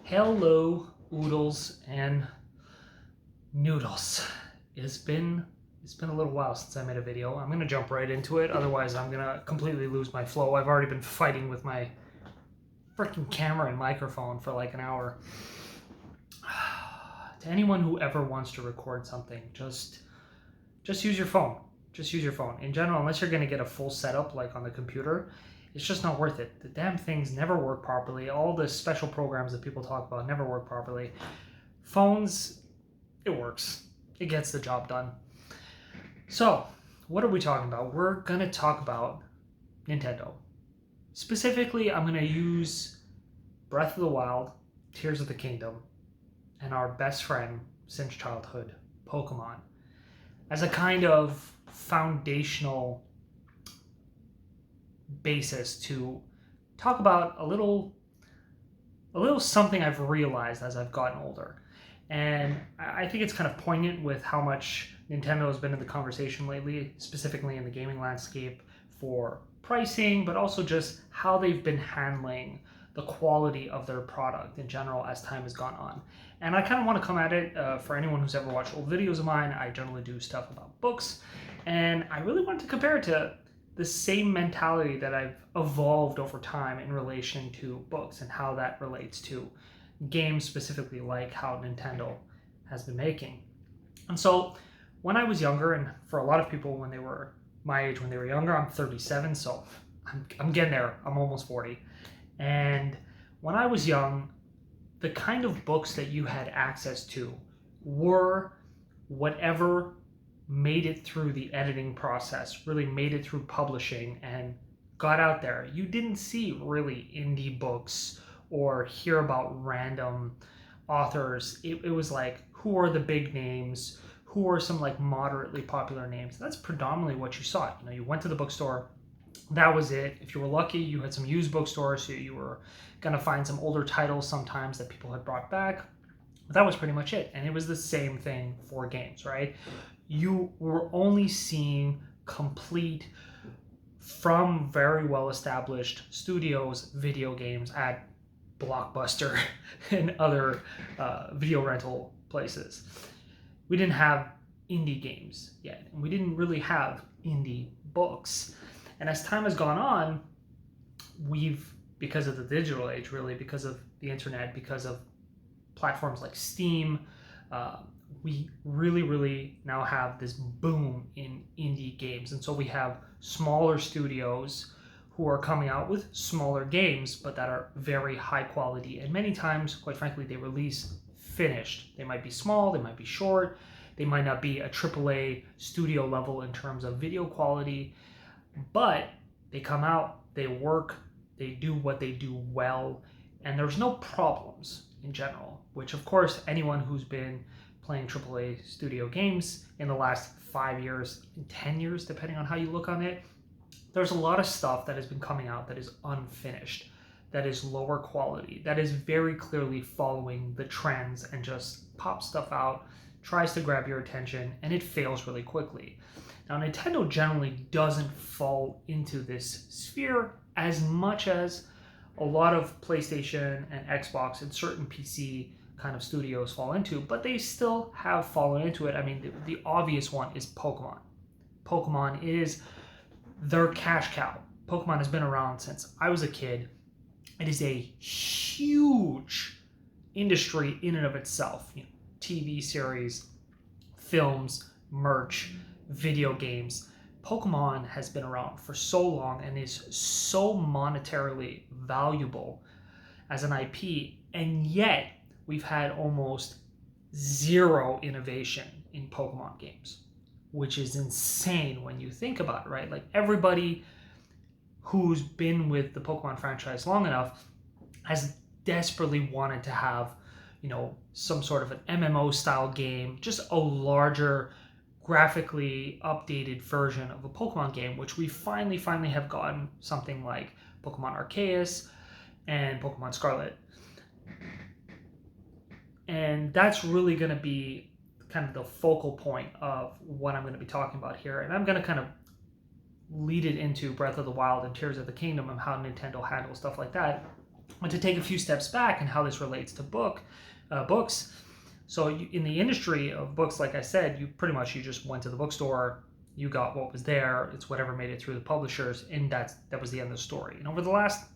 Hello, oodles and noodles. It's been a little while since I made a video. I'm gonna jump right into it, otherwise I'm gonna completely lose my flow. I've already been fighting with my freaking camera and microphone for like an hour. To anyone who ever wants to record something, just use your phone. Just use your phone. In general, unless you're gonna get a full setup like on the computer, it's just not worth it. The damn things never work properly. All the special programs that people talk about never work properly. Phones, it works. It gets the job done. So, what are we talking about? We're going to talk about Nintendo. Specifically, I'm going to use Breath of the Wild, Tears of the Kingdom, and our best friend since childhood, Pokemon, as a kind of foundational basis to talk about a little something I've realized as I've gotten older. And I think it's kind of poignant with how much Nintendo has been in the conversation lately, specifically in the gaming landscape for pricing, but also just how they've been handling the quality of their product in general as time has gone on. And I kind of want to come at it for anyone who's ever watched old videos of mine. I generally do stuff about books, and I really wanted to compare it to the same mentality that I've evolved over time in relation to books and how that relates to games, specifically like how Nintendo has been making. And so when I was younger, and for a lot of people when they were my age when they were younger, I'm 37, so I'm getting there. I'm almost 40. And when I was young, the kind of books that you had access to were whatever made it through the editing process, really made it through publishing and got out there. You didn't see really indie books or hear about random authors. It was like, who are the big names? Who are some like moderately popular names? That's predominantly what you saw. You know, you went to the bookstore, that was it. If you were lucky, you had some used bookstores, so you were gonna find some older titles sometimes that people had brought back. But that was pretty much it. And it was the same thing for games, right? You were only seeing complete, from very well established studios, video games at Blockbuster and other video rental places. We didn't have indie games yet, and we didn't really have indie books. And as time has gone on, because of the digital age, really, because of the internet, because of platforms like Steam, we really now have this boom in indie games. And so we have smaller studios who are coming out with smaller games, but that are very high quality. And many times, quite frankly, they release finished. They might be small, they might be short, they might not be a AAA studio level in terms of video quality, but they come out, they work, they do what they do well, and there's no problems in general, which of course anyone who's been playing AAA studio games in the last 5 years, 10 years, depending on how you look on it, there's a lot of stuff that has been coming out that is unfinished, that is lower quality, that is very clearly following the trends and just pops stuff out, tries to grab your attention, and it fails really quickly. Now, Nintendo generally doesn't fall into this sphere as much as a lot of PlayStation and Xbox and certain PC kind of studios fall into, but they still have fallen into it. I mean, the obvious one is Pokemon. Pokemon is their cash cow. Pokemon has been around since I was a kid. It is a huge industry in and of itself. You know, TV series, films, merch, video games. Pokemon has been around for so long and is so monetarily valuable as an IP, and yet we've had almost zero innovation in Pokemon games, which is insane when you think about it, right? Like, everybody who's been with the Pokemon franchise long enough has desperately wanted to have, you know, some sort of an MMO style game, just a larger, graphically updated version of a Pokemon game, which we finally have gotten something like Pokemon Arceus and Pokemon Scarlet. And that's really going to be kind of the focal point of what I'm going to be talking about here. And I'm going to kind of lead it into Breath of the Wild and Tears of the Kingdom and how Nintendo handles stuff like that. But to take a few steps back and how this relates to books. So in the industry of books, like I said, you just went to the bookstore, you got what was there, it's whatever made it through the publishers, and that was the end of the story. And over the last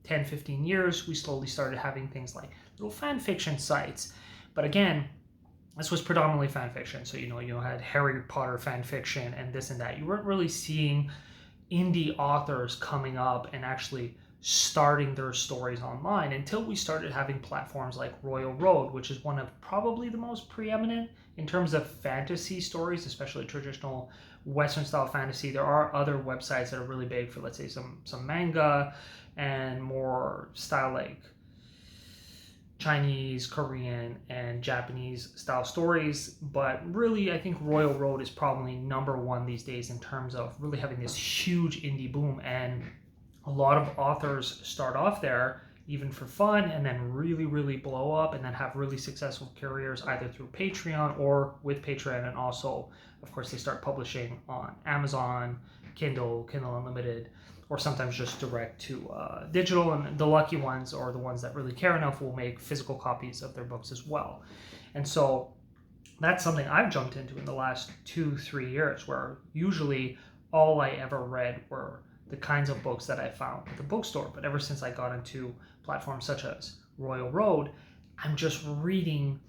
10, 15 years, we slowly started having things like little fan fiction sites. But again, this was predominantly fan fiction. So, you had Harry Potter fan fiction and this and that. You weren't really seeing indie authors coming up and actually starting their stories online until we started having platforms like Royal Road, which is one of probably the most preeminent in terms of fantasy stories, especially traditional Western style fantasy. There are other websites that are really big for, let's say, some manga and more style like Chinese, Korean, and Japanese style stories. But really, I think Royal Road is probably number one these days in terms of really having this huge indie boom. And a lot of authors start off there even for fun and then really, really blow up and then have really successful careers either through Patreon or with Patreon. And also, of course, they start publishing on Amazon, Kindle Unlimited, or sometimes just direct to digital. And the lucky ones, or the ones that really care enough, will make physical copies of their books as well. And so that's something I've jumped into in the last 2-3 years, where usually all I ever read were the kinds of books that I found at the bookstore. But ever since I got into platforms such as Royal Road, I'm just reading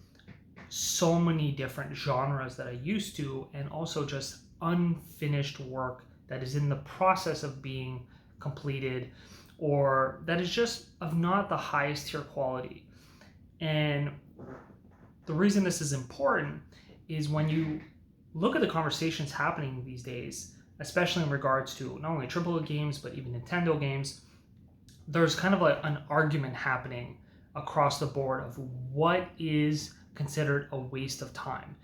so many different genres that I used to, and also just unfinished work that is in the process of being completed, or that is just of not the highest tier quality. And the reason this is important is when you look at the conversations happening these days, especially in regards to not only AAA games, but even Nintendo games, there's kind of an argument happening across the board of what is considered a waste of time.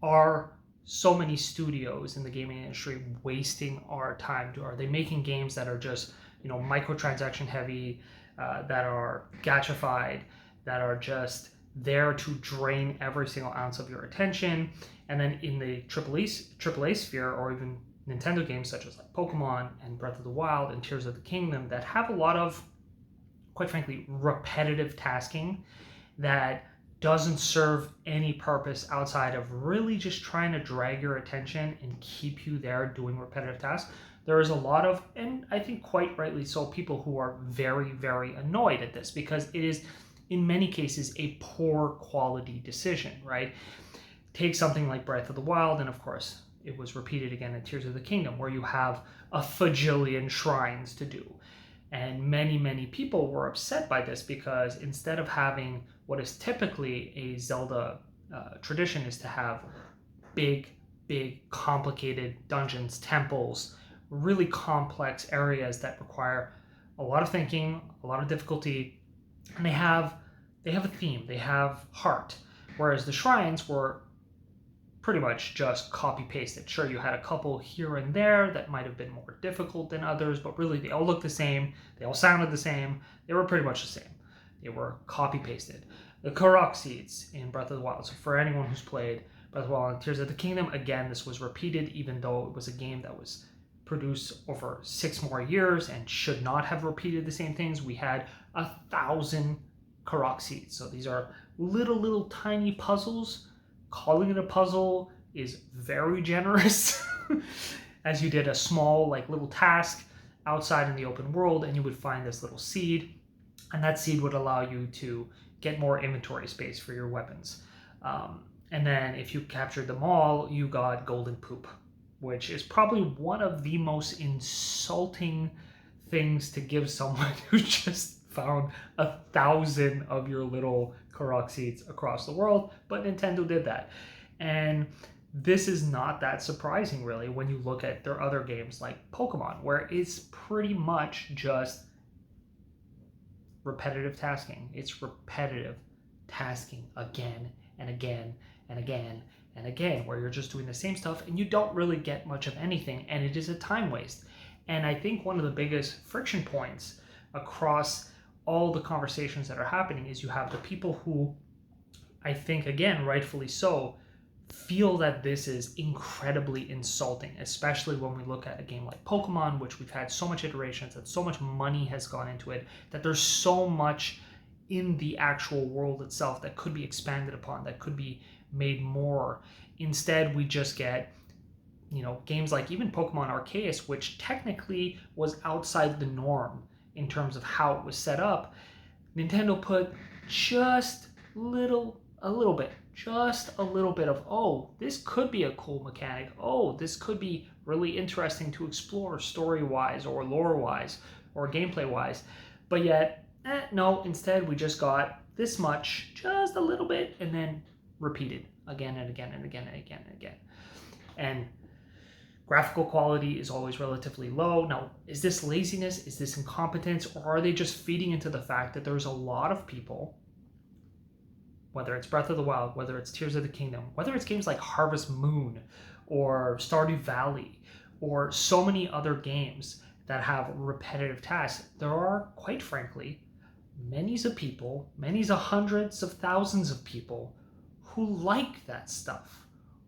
Are so many studios in the gaming industry wasting our time? Are they making games that are just, microtransaction heavy, that are gachified, that are just there to drain every single ounce of your attention? And then in the AAA sphere, or even Nintendo games such as like Pokemon and Breath of the Wild and Tears of the Kingdom, that have a lot of, quite frankly, repetitive tasking that doesn't serve any purpose outside of really just trying to drag your attention and keep you there doing repetitive tasks. There is a lot of, and I think quite rightly so, people who are very, very annoyed at this, because it is in many cases a poor quality decision, right? Take something like Breath of the Wild, and of course it was repeated again in Tears of the Kingdom, where you have a fajillion shrines to do. And many, many people were upset by this, because instead of having what is typically a Zelda tradition, is to have big, complicated dungeons, temples, really complex areas that require a lot of thinking, a lot of difficulty, and they have a theme, they have heart. Whereas the shrines were pretty much just copy-pasted. Sure, you had a couple here and there that might have been more difficult than others, but really they all looked the same, they all sounded the same, they were pretty much the same. They were copy-pasted. The Korok seeds in Breath of the Wild. So for anyone who's played Breath of the Wild and Tears of the Kingdom, again, this was repeated, even though it was a game that was produced over 6 more years and should not have repeated the same things. We had 1,000 Korok seeds. So these are little tiny puzzles. Calling it a puzzle is very generous, as you did a small little task outside in the open world, and you would find this little seed, and that seed would allow you to get more inventory space for your weapons. And then if you captured them all, you got golden poop, which is probably one of the most insulting things to give someone who just found 1,000 of your little Korok seeds across the world. But Nintendo did that. And this is not that surprising, really, when you look at their other games like Pokemon, where it's pretty much just repetitive tasking. It's repetitive tasking again and again and again and again, where you're just doing the same stuff and you don't really get much of anything, and it is a time waste. And I think one of the biggest friction points across all the conversations that are happening is you have the people who, I think, again, rightfully so, feel that this is incredibly insulting, especially when we look at a game like Pokemon, which we've had so much iterations, that so much money has gone into it, that there's so much in the actual world itself that could be expanded upon, that could be made more. Instead, we just get, games like even Pokemon Arceus, which technically was outside the norm in terms of how it was set up. Nintendo put just a little bit of, oh, this could be a cool mechanic. Oh, this could be really interesting to explore story-wise or lore-wise or gameplay-wise. But yet, no, instead we just got this much, just a little bit, and then repeated again and again and again and again and again. And graphical quality is always relatively low. Now, is this laziness? Is this incompetence? Or are they just feeding into the fact that there's a lot of people, whether it's Breath of the Wild, whether it's Tears of the Kingdom, whether it's games like Harvest Moon or Stardew Valley, or so many other games that have repetitive tasks, there are, quite frankly, many hundreds of thousands of people who like that stuff,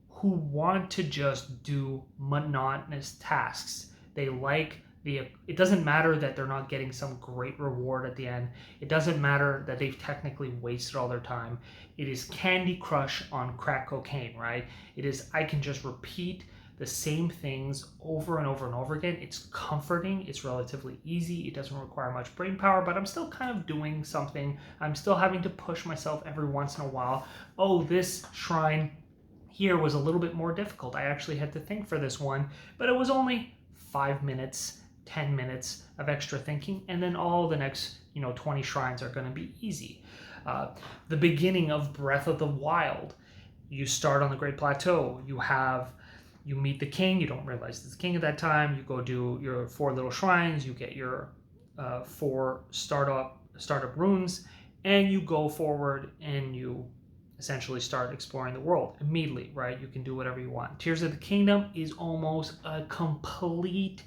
who want to just do monotonous tasks. They like it doesn't matter that they're not getting some great reward at the end. It doesn't matter that they've technically wasted all their time. It is Candy Crush on crack cocaine, right? It is, I can just repeat the same things over and over and over again. It's comforting, it's relatively easy, it doesn't require much brain power, but I'm still kind of doing something. I'm still having to push myself every once in a while. Oh, this shrine here was a little bit more difficult. I actually had to think for this one, but it was only 5 minutes, 10 minutes of extra thinking, and then all the next 20 shrines are going to be easy. The beginning of Breath of the Wild, you start on the Great Plateau, you meet the king, you don't realize it's the king at that time, you go do your 4 little shrines, you get your 4 startup runes, and you go forward and you essentially start exploring the world immediately, right? You can do whatever you want. Tears of the Kingdom is almost a complete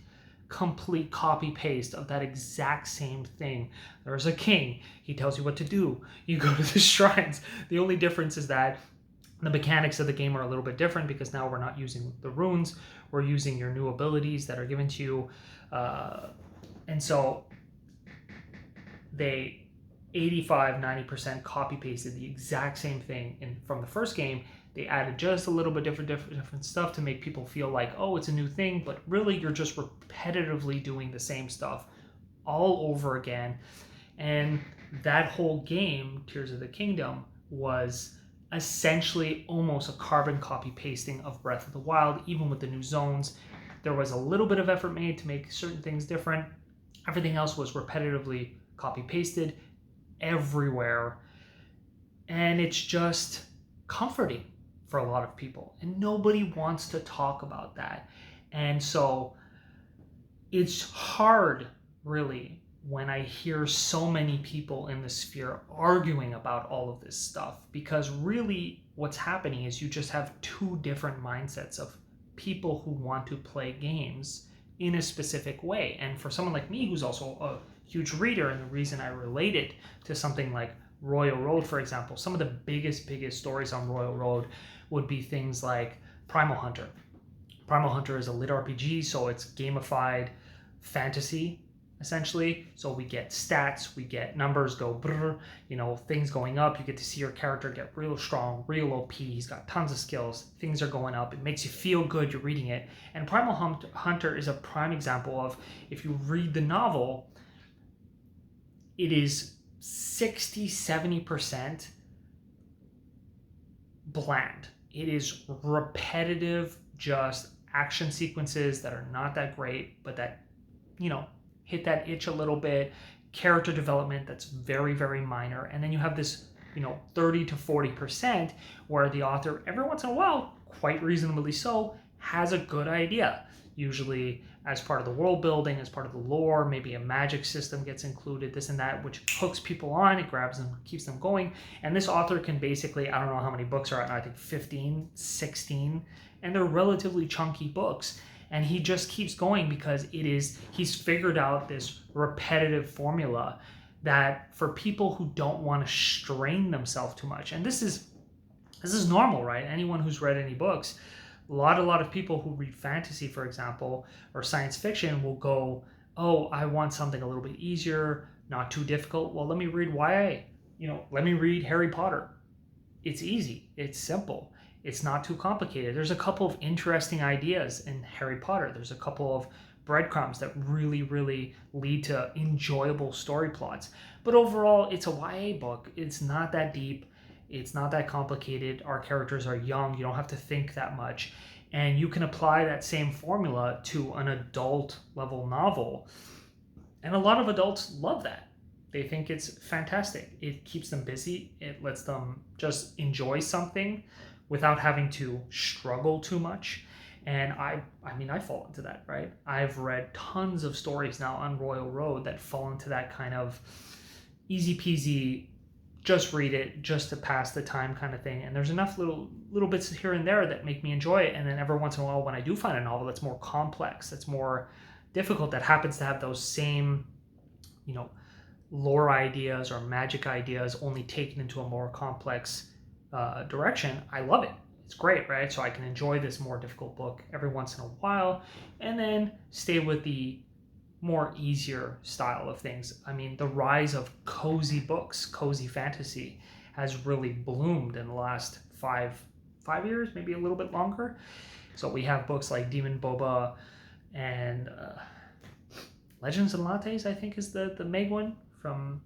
copy paste of that exact same thing. There's a king, he tells you what to do, you go to the shrines. The only difference is that the mechanics of the game are a little bit different, because now we're not using the runes, we're using your new abilities that are given to you, and so they 85-90% copy pasted the exact same thing from the first game. They added just a little bit different stuff to make people feel like, oh, it's a new thing, but really you're just repetitively doing the same stuff all over again. And that whole game, Tears of the Kingdom, was essentially almost a carbon copy pasting of Breath of the Wild. Even with the new zones, there was a little bit of effort made to make certain things different. Everything else was repetitively copy pasted everywhere, and it's just comforting for a lot of people, and nobody wants to talk about that. And so it's hard, really, when I hear so many people in the sphere arguing about all of this stuff, because really what's happening is you just have 2 different mindsets of people who want to play games in a specific way. And for someone like me, who's also a huge reader, and the reason I relate it to something like Royal Road, for example, some of the biggest stories on Royal Road would be things like Primal Hunter. Primal Hunter is a lit RPG, so it's gamified fantasy, essentially. So we get stats, we get numbers go brr, things going up. You get to see your character get real strong, real OP. He's got tons of skills. Things are going up. It makes you feel good. You're reading it. And Primal Hunter is a prime example of, if you read the novel, it is 60-70% bland. It is repetitive, just action sequences that are not that great, but that, hit that itch a little bit. Character development that's very, very minor. And then you have this, 30 to 40% where the author, every once in a while, quite reasonably so, has a good idea. Usually as part of the world building, as part of the lore, maybe a magic system gets included, this and that, which hooks people on, it grabs them, keeps them going. And this author can basically, I don't know how many books are out now, I think 15, 16, and they're relatively chunky books. And he just keeps going because he's figured out this repetitive formula that for people who don't want to strain themselves too much, and this is This is normal, right? Anyone who's read any books, a lot of people who read fantasy, for example, or science fiction will go, oh, I want something a little bit easier, not too difficult. Well, let me read YA. Let me read Harry Potter. It's easy. It's simple. It's not too complicated. There's a couple of interesting ideas in Harry Potter. There's a couple of breadcrumbs that really, really lead to enjoyable story plots. But overall, it's a YA book. It's not that deep. It's not that complicated. Our characters are young. You don't have to think that much. And you can apply that same formula to an adult level novel. And a lot of adults love that. They think it's fantastic. It keeps them busy. It lets them just enjoy something without having to struggle too much. And I fall into that, right? I've read tons of stories now on Royal Road that fall into that kind of easy peasy, just read it, just to pass the time kind of thing. And there's enough little bits here and there that make me enjoy it. And then every once in a while, when I do find a novel that's more complex, that's more difficult, that happens to have those same, lore ideas or magic ideas, only taken into a more complex direction, I love it. It's great, right? So I can enjoy this more difficult book every once in a while and then stay with the more easier style of things. I mean, the rise of cozy books, cozy fantasy, has really bloomed in the last five years, maybe a little bit longer. So we have books like Demon Boba and Legends and Lattes, I think is the Meg one from,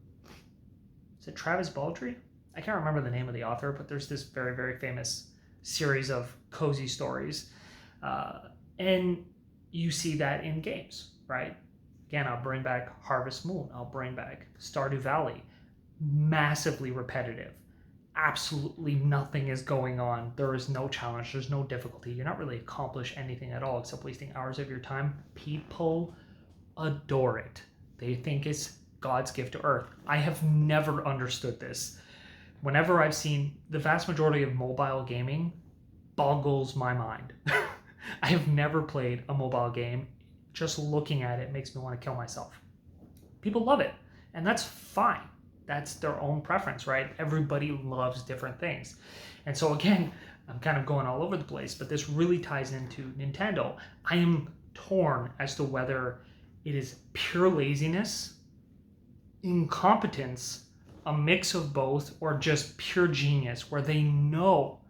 is it Travis Baldree? I can't remember the name of the author, but there's this very, very famous series of cozy stories. And you see that in games, right? Again, I'll bring back Harvest Moon. I'll bring back Stardew Valley. Massively repetitive. Absolutely nothing is going on. There is no challenge. There's no difficulty. You're not really accomplishing anything at all except wasting hours of your time. People adore it. They think it's God's gift to Earth. I have never understood this. Whenever I've seen the vast majority of mobile gaming, boggles my mind. I have never played a mobile game. Just looking at it makes me want to kill myself. People love it, and that's fine. That's their own preference, right? Everybody loves different things. And so again, I'm kind of going all over the place, but this really ties into Nintendo. I am torn as to whether it is pure laziness, incompetence, a mix of both, or just pure genius, where they know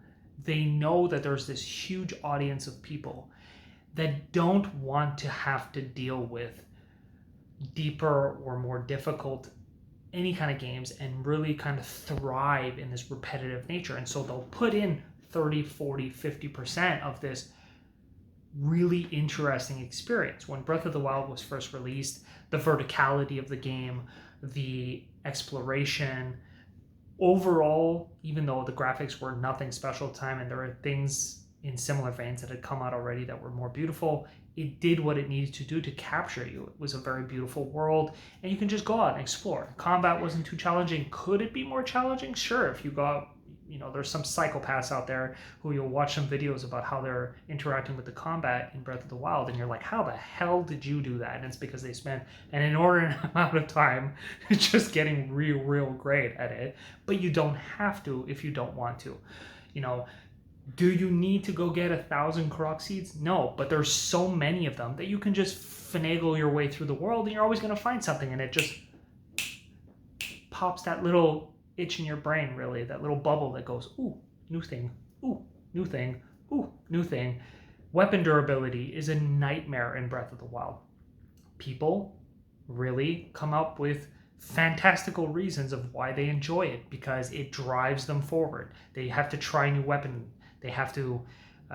that there's this huge audience of people that don't want to have to deal with deeper or more difficult any kind of games and really kind of thrive in this repetitive nature. And so they'll put in 30, 40, 50% of this really interesting experience. When Breath of the Wild was first released, the verticality of the game, the exploration, overall, even though the graphics were nothing special at the time and there were things in similar veins that had come out already that were more beautiful, it did what it needed to do to capture you. It was a very beautiful world, and you can just go out and explore. Combat wasn't too challenging. Could it be more challenging? Sure, if you go, there's some psychopaths out there who you'll watch some videos about how they're interacting with the combat in Breath of the Wild, and you're like, how the hell did you do that? And it's because they spent an inordinate amount of time just getting real great at it. But you don't have to if you don't want to. Do you need to go get 1,000 Korok seeds? No, but there's so many of them that you can just finagle your way through the world, and you're always going to find something, and it just pops that little itch in your brain, really, that little bubble that goes, ooh, new thing, ooh, new thing, ooh, new thing. Weapon durability is a nightmare in Breath of the Wild. People really come up with fantastical reasons of why they enjoy it, because it drives them forward. They have to try new weapons. They have to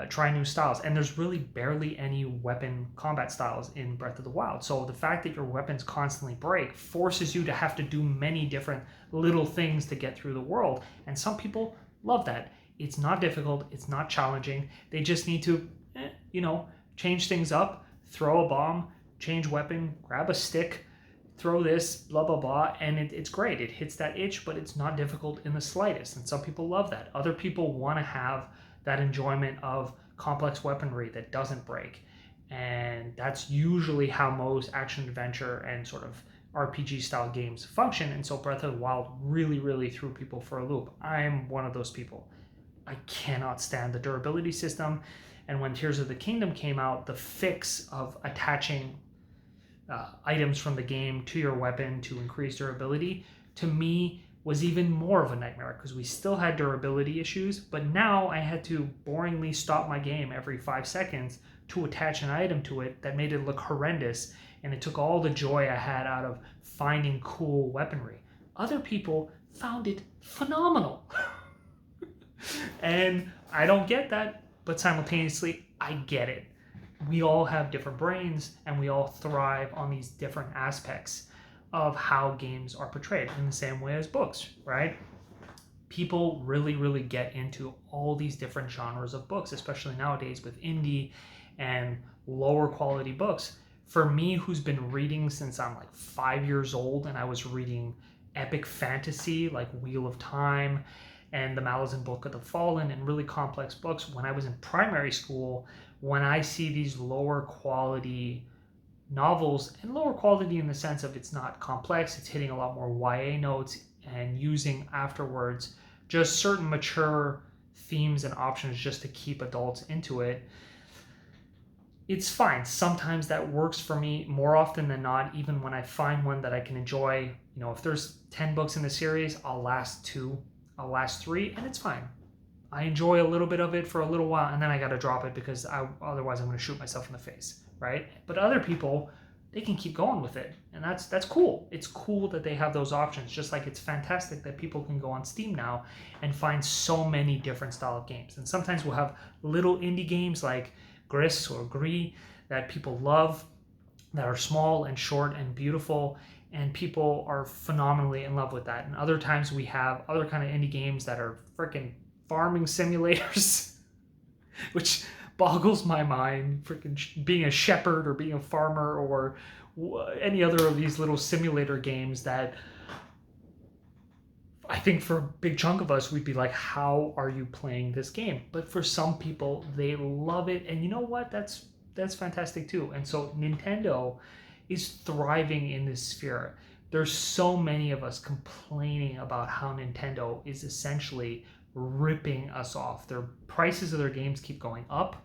try new styles. And there's really barely any weapon combat styles in Breath of the Wild. So the fact that your weapons constantly break forces you to have to do many different little things to get through the world. And some people love that. It's not difficult. It's not challenging. They just need to, change things up, throw a bomb, change weapon, grab a stick, throw this, blah, blah, blah, and it's great. It hits that itch, but it's not difficult in the slightest. And some people love that. Other people want to have that enjoyment of complex weaponry that doesn't break. And that's usually how most action-adventure and sort of RPG-style games function. And so Breath of the Wild really threw people for a loop. I'm one of those people. I cannot stand the durability system. And when Tears of the Kingdom came out, the fix of attaching items from the game to your weapon to increase durability, to me, was even more of a nightmare because we still had durability issues, but now I had to boringly stop my game every 5 seconds to attach an item to it that made it look horrendous, and it took all the joy I had out of finding cool weaponry. Other people found it phenomenal. And I don't get that, but simultaneously, I get it. We all have different brains, and we all thrive on these different aspects of how games are portrayed in the same way as books, right? People really, really get into all these different genres of books, especially nowadays with indie and lower quality books. For me, who's been reading since I'm like 5 years old, and I was reading epic fantasy like Wheel of Time and The Malazan Book of the Fallen and really complex books when I was in primary school, when I see these lower quality novels, and lower quality in the sense of it's not complex, it's hitting a lot more YA notes and using afterwards just certain mature themes and options just to keep adults into it, it's fine. Sometimes that works for me. More often than not, even when I find one that I can enjoy, if there's 10 books in the series, I'll last 2, I'll last 3, and it's fine. I enjoy a little bit of it for a little while, and then I got to drop it because otherwise I'm going to shoot myself in the face, right? But other people, they can keep going with it, and that's cool. It's cool that they have those options, just like it's fantastic that people can go on Steam now and find so many different style of games. And sometimes we'll have little indie games like Gris or Gris that people love, that are small and short and beautiful, and people are phenomenally in love with that. And other times we have other kind of indie games that are freaking farming simulators, which boggles my mind. Freaking being a shepherd or being a farmer or any other of these little simulator games that I think for a big chunk of us, we'd be like, how are you playing this game? But for some people, they love it. And you know what? That's fantastic too. And so Nintendo is thriving in this sphere. There's so many of us complaining about how Nintendo is essentially ripping us off. Their prices of their games keep going up.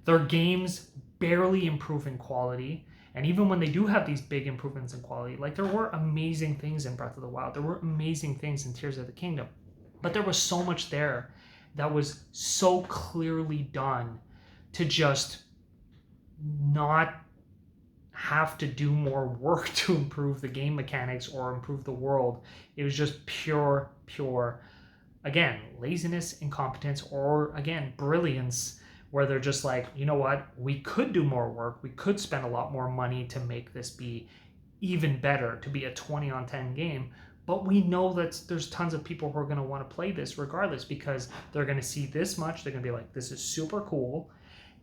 Their games barely improve in quality. And even when they do have these big improvements in quality, like there were amazing things in Breath of the Wild, there were amazing things in Tears of the Kingdom, but there was so much there that was so clearly done to just not have to do more work to improve the game mechanics or improve the world. It was just pure, again, laziness, incompetence, or again, brilliance, where they're just like, you know what, we could do more work, we could spend a lot more money to make this be even better, to be a 20 on 10 game, but we know that there's tons of people who are going to want to play this regardless because they're going to see this much, they're going to be like, this is super cool,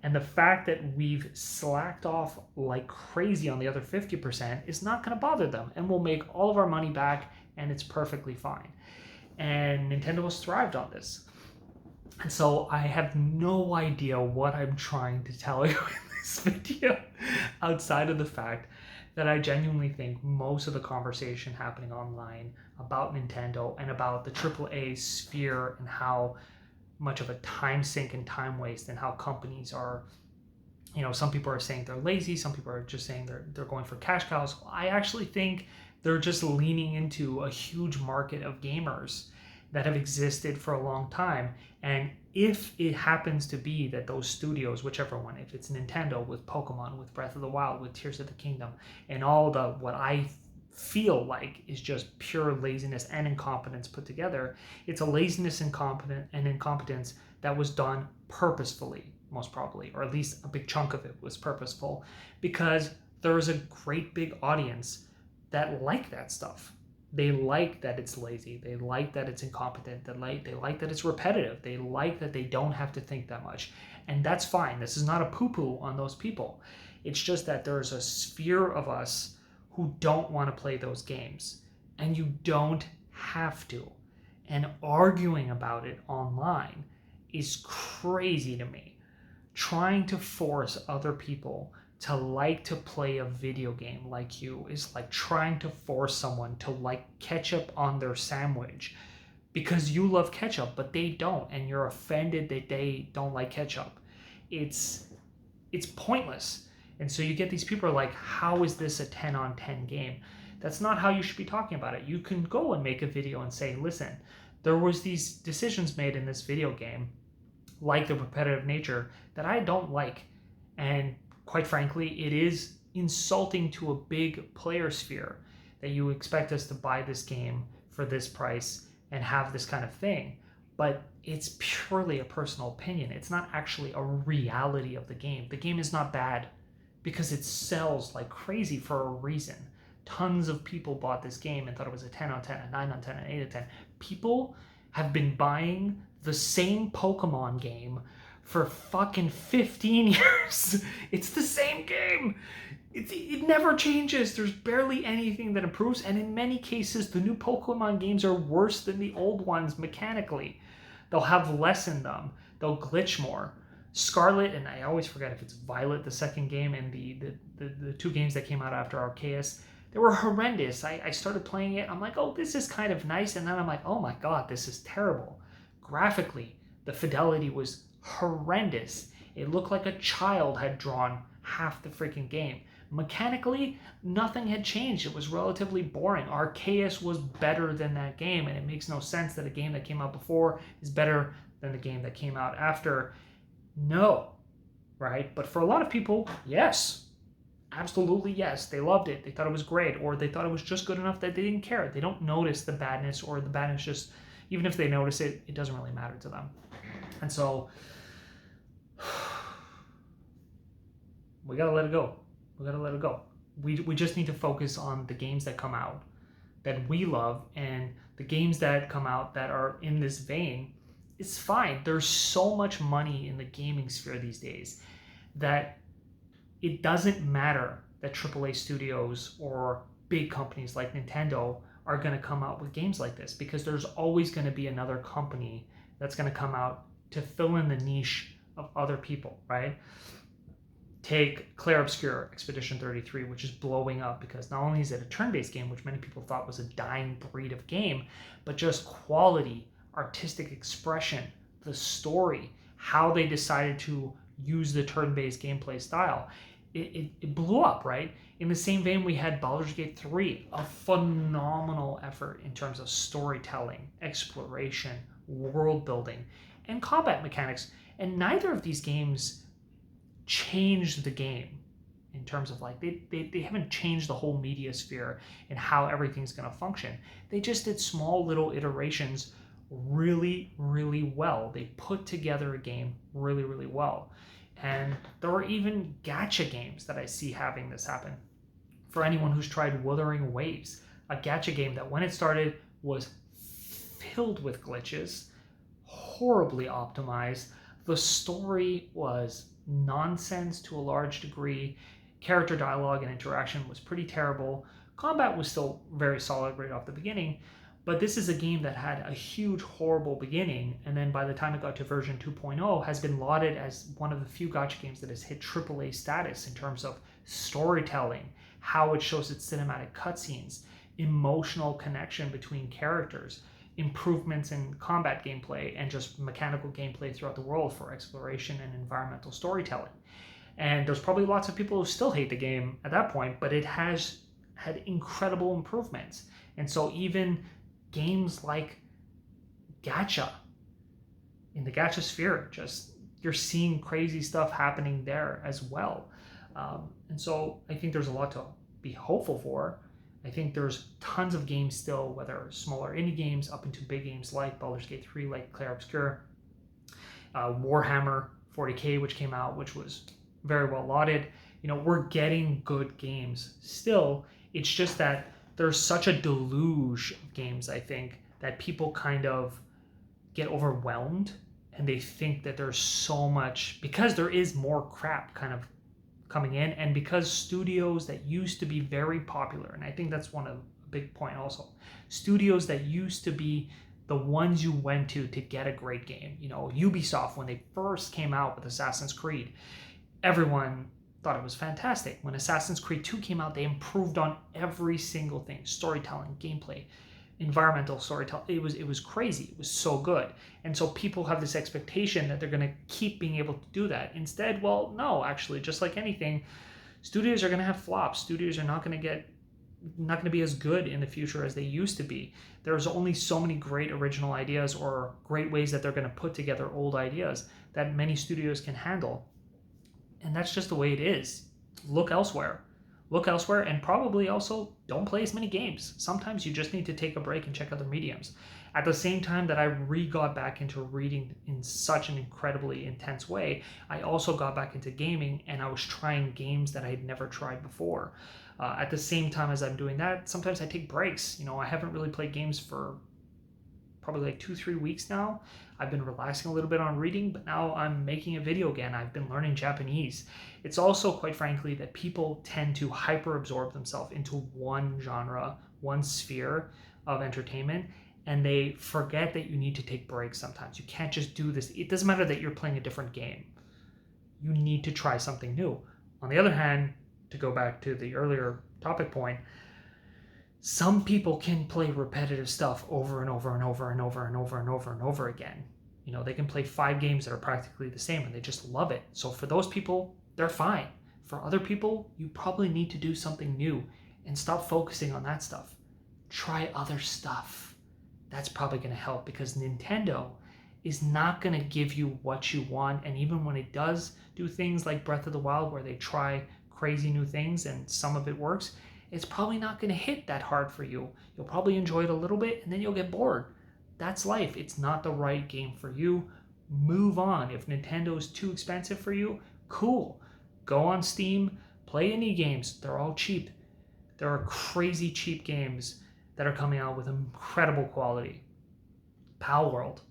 and the fact that we've slacked off like crazy on the other 50% is not going to bother them, and we'll make all of our money back, and it's perfectly fine. And Nintendo has thrived on this. And so I have no idea what I'm trying to tell you in this video outside of the fact that I genuinely think most of the conversation happening online about Nintendo and about the AAA sphere and how much of a time sink and time waste and how companies are, some people are saying they're lazy, some people are just saying they're going for cash cows. I actually think they're just leaning into a huge market of gamers that have existed for a long time. And if it happens to be that those studios, whichever one, if it's Nintendo with Pokemon, with Breath of the Wild, with Tears of the Kingdom, and all the what I feel like is just pure laziness and incompetence put together, it's a laziness and incompetence that was done purposefully, most probably, or at least a big chunk of it was purposeful, because there is a great big audience that like that stuff. They like that it's lazy. They like that it's incompetent. They like that it's repetitive. They like that they don't have to think that much. And that's fine. This is not a poo-poo on those people. It's just that there's a sphere of us who don't want to play those games. And you don't have to. And arguing about it online is crazy to me. Trying to force other people to like to play a video game like you is like trying to force someone to like ketchup on their sandwich because you love ketchup, but they don't, and you're offended that they don't like ketchup. It's pointless. And so you get these people are like, how is this a 10 on 10 game? That's not how you should be talking about it. You can go and make a video and say, listen, there was these decisions made in this video game, like the repetitive nature, that I don't like. And quite frankly, it is insulting to a big player sphere that you expect us to buy this game for this price and have this kind of thing. But it's purely a personal opinion. It's not actually a reality of the game. The game is not bad because it sells like crazy for a reason. Tons of people bought this game and thought it was a 10 on 10, a 9 on 10, an 8 on 10. People have been buying the same Pokemon game for fucking 15 years. It's the same game. It never changes. There's barely anything that improves. And in many cases, the new Pokemon games are worse than the old ones mechanically. They'll have less in them. They'll glitch more. Scarlet, and I always forget if it's Violet, the second game, and the two games that came out after Arceus, they were horrendous. I started playing it. I'm like, oh, this is kind of nice. And then I'm like, oh my God, this is terrible. Graphically, the fidelity was horrendous. It looked like a child had drawn half the freaking game. Mechanically, nothing had changed. It was relatively boring. Arceus was better than that game, and it makes no sense that a game that came out before is better than the game that came out after. No, right? But for a lot of people, yes. Absolutely yes. They loved it. They thought it was great, or they thought it was just good enough that they didn't care. They don't notice the badness, or the badness just, even if they notice it, it doesn't really matter to them. And so we gotta let it go. We gotta let it go. We just need to focus on the games that come out that we love, and the games that come out that are in this vein. It's fine. There's so much money in the gaming sphere these days that it doesn't matter that AAA studios or big companies like Nintendo are going to come out with games like this, because there's always going to be another company that's going to come out to fill in the niche of other people, right? Take Clair Obscur Expedition 33, which is blowing up because not only is it a turn-based game, which many people thought was a dying breed of game, but just quality, artistic expression, the story, how they decided to use the turn-based gameplay style. It blew up, right? In the same vein, we had Baldur's Gate 3, a phenomenal effort in terms of storytelling, exploration, world building, and combat mechanics. And neither of these games changed the game in terms of like, they haven't changed the whole media sphere and how everything's going to function. They just did small little iterations really, really well. They put together a game really, really well. And there are even gacha games that I see having this happen. For anyone who's tried Wuthering Waves, a gacha game that when it started was filled with glitches, horribly optimized. The story was nonsense to a large degree. Character dialogue and interaction was pretty terrible. Combat was still very solid right off the beginning, but this is a game that had a huge, horrible beginning, and then by the time it got to version 2.0, has been lauded as one of the few gacha games that has hit AAA status in terms of storytelling, how it shows its cinematic cutscenes, emotional connection between characters, improvements in combat gameplay, and just mechanical gameplay throughout the world for exploration and environmental storytelling. And there's probably lots of people who still hate the game at that point, but it has had incredible improvements. And so even games like gacha, in the gacha sphere, just you're seeing crazy stuff happening there as well. And so I think there's a lot to be hopeful for. I think there's tons of games still, whether smaller indie games up into big games like Baldur's Gate 3, like Clair Obscur, Warhammer 40K, which came out, which was very well lauded. You know, we're getting good games still. It's just that there's such a deluge of games, I think, that people kind of get overwhelmed and they think that there's so much, because there is more crap kind of coming in, and because studios that used to be very popular, and I think that's one of a big point also, studios that used to be the ones you went to get a great game. You know, Ubisoft, when they first came out with Assassin's Creed, everyone thought it was fantastic. When Assassin's Creed 2 came out, they improved on every single thing: storytelling, gameplay, environmental storytelling. It was crazy. It was so good. And so people have this expectation that they're going to keep being able to do that. Instead, well, no, actually, just like anything, studios are going to have flops. Studios are not going to be as good in the future as they used to be. There's only so many great original ideas or great ways that they're going to put together old ideas that many studios can handle. And that's just the way it is. Look elsewhere. Look elsewhere, and probably also don't play as many games. Sometimes you just need to take a break and check other mediums. At the same time that I got back into reading in such an incredibly intense way, I also got back into gaming, and I was trying games that I had never tried before. At the same time as I'm doing that, sometimes I take breaks. I haven't really played games for probably like 2-3 weeks now. I've been relaxing a little bit on reading, but now I'm making a video again. I've been learning Japanese. It's also, quite frankly, that people tend to hyper absorb themselves into one genre, one sphere of entertainment, and they forget that you need to take breaks sometimes. You can't just do this. It doesn't matter that you're playing a different game. You need to try something new. On the other hand, to go back to the earlier topic point, some people can play repetitive stuff over and over and over and over and over and over and over again. They can play 5 games that are practically the same and they just love it. So for those people, they're fine. For other people, you probably need to do something new and stop focusing on that stuff. Try other stuff. That's probably going to help, because Nintendo is not going to give you what you want. And even when it does do things like Breath of the Wild, where they try crazy new things and some of it works, it's probably not going to hit that hard for you. You'll probably enjoy it a little bit and then you'll get bored. That's life. It's not the right game for you. Move on. If Nintendo is too expensive for you, cool. Go on Steam, play indie games. They're all cheap. There are crazy cheap games that are coming out with incredible quality. Pal World.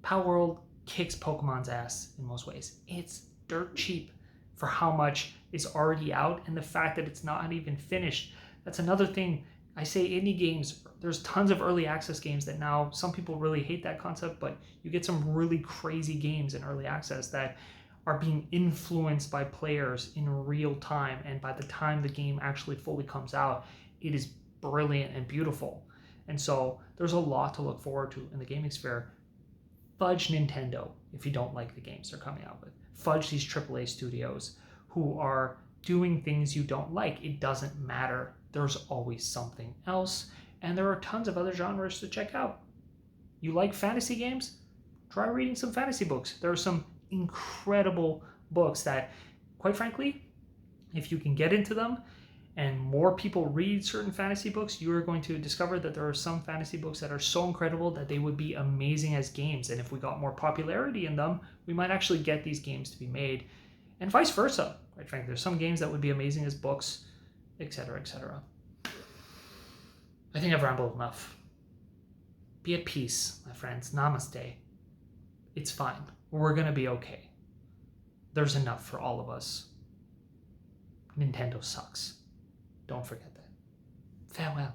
Pal World kicks Pokemon's ass in most ways. It's dirt cheap for how much is already out, and the fact that it's not even finished. That's another thing. I say indie games, there's tons of early access games that now some people really hate that concept, but you get some really crazy games in early access that are being influenced by players in real time, and by the time the game actually fully comes out, it is brilliant and beautiful. And so there's a lot to look forward to in the gaming sphere. Fudge Nintendo if you don't like the games they're coming out with. Fudge these AAA studios who are doing things you don't like. It doesn't matter. There's always something else, and there are tons of other genres to check out. You like fantasy games? Try reading some fantasy books. There are some incredible books that, quite frankly, if you can get into them and more people read certain fantasy books, you are going to discover that there are some fantasy books that are so incredible that they would be amazing as games. And if we got more popularity in them, we might actually get these games to be made, and vice versa. Quite frankly, there's some games that would be amazing as books, etc., etc. I think I've rambled enough. Be at peace, my friends. Namaste. It's fine. We're going to be okay. There's enough for all of us. Nintendo sucks. Don't forget that. Farewell.